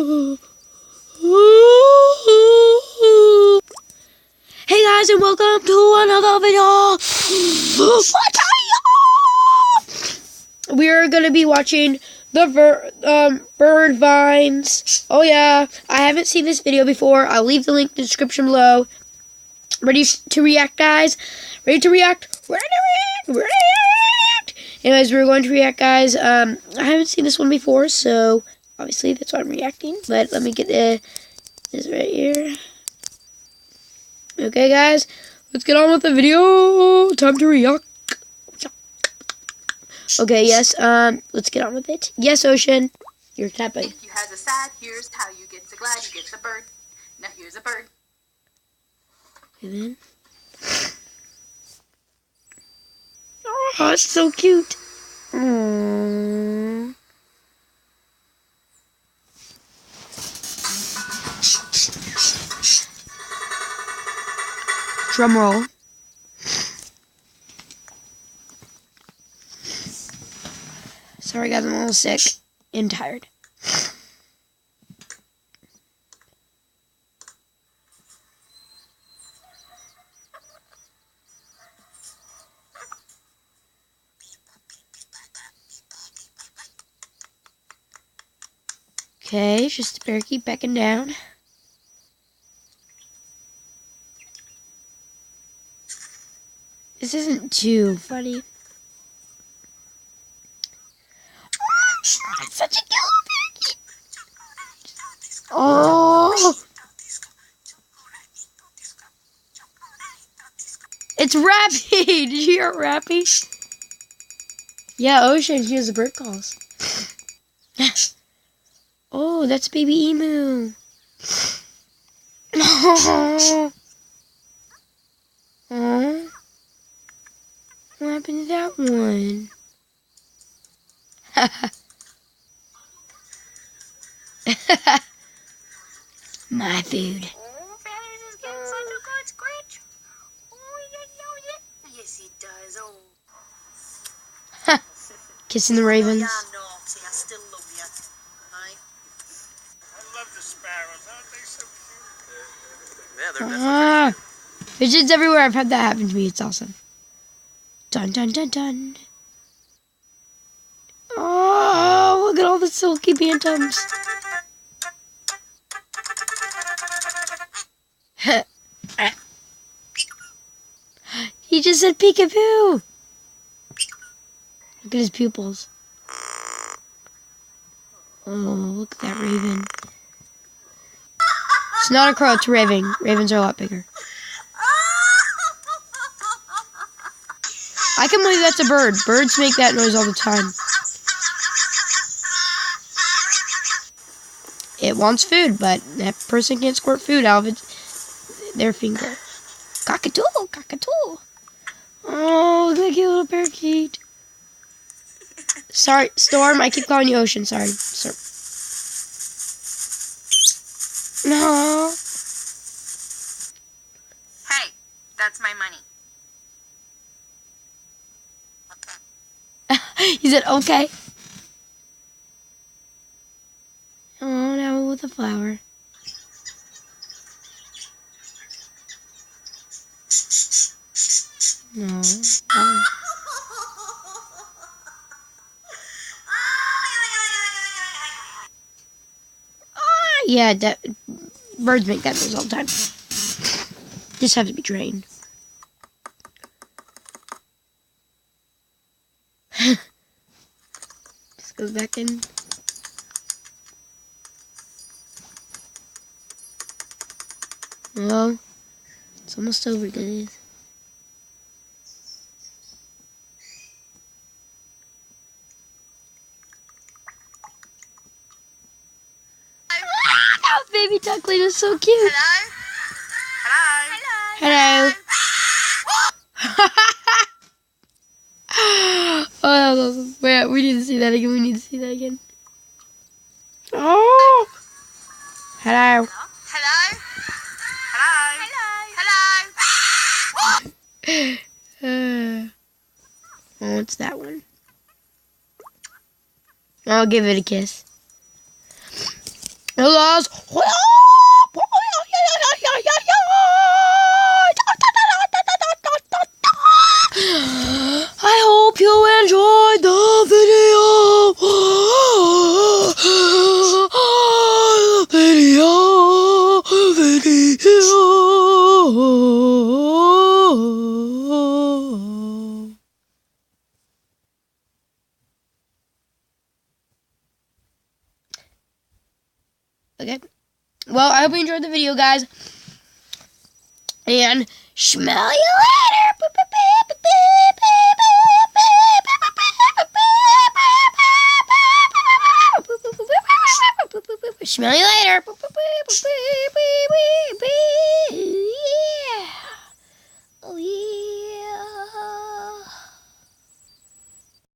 Hey guys, and welcome to another video. We are gonna be watching the Bird Vines. Oh yeah, I haven't seen this video before. I'll leave the link in the description below. Ready to react, guys? Ready to react? Ready to react? Anyways, we're going to react, guys. I haven't seen this one before, so obviously that's why I'm reacting. But let me get this right here. Okay, guys, let's get on with the video. Time to react. Okay, yes. Let's get on with it. Yes, Ocean, you're tapping. If you has a sad, here's how you get so glad you get the bird. Now here's a bird. And then, oh, it's so cute. Aww. Drum roll. Sorry guys, I'm a little sick and tired. Okay, it's just the parakeet backing down. This isn't too funny. Oh, it's such a cute parakeet. Oh, it's rapping. Did you hear it rapping? Yeah, Ocean hears the bird calls. Oh, that's baby emu. Oh. Oh. What happened to that one? My food. Oh, Feathers is getting such a good scratch. Oh, yeah. Yes, he does. Oh. Kissing the ravens. Yeah, naughty. I still love you. Right? I love the sparrows. Aren't they so cute? Yeah, they're definitely. Pigeons everywhere. I've had that happen to me. It's awesome. Dun dun dun dun. Oh, look at all the silky bantams. He just said peekaboo. Look at his pupils. Oh, look at that raven. It's not a crow, it's a raven. Ravens are a lot bigger. I can believe that's a bird. Birds make that noise all the time. It wants food, but that person can't squirt food out of their finger. Cockatoo, cockatoo. Oh, look at that cute little parakeet. Sorry, Storm, I keep calling you Ocean. Sorry. No. Hey, that's my money. He said, okay. Oh, now with a flower. No. Oh. Yeah, birds make that noise all the time. Just have to be trained. Just goes back in. Well, it's almost over, guys. Oh, baby duckling is so cute. Hello? Hello. Oh, that was awesome. Wait, we need to see that again. We need to see that again. Oh. Hello. Hello? Oh, it's that one. I'll give it a kiss. Hello. I hope you enjoyed the video. Okay. Well, I hope you enjoyed the video, guys. And smell you later. Smell you later.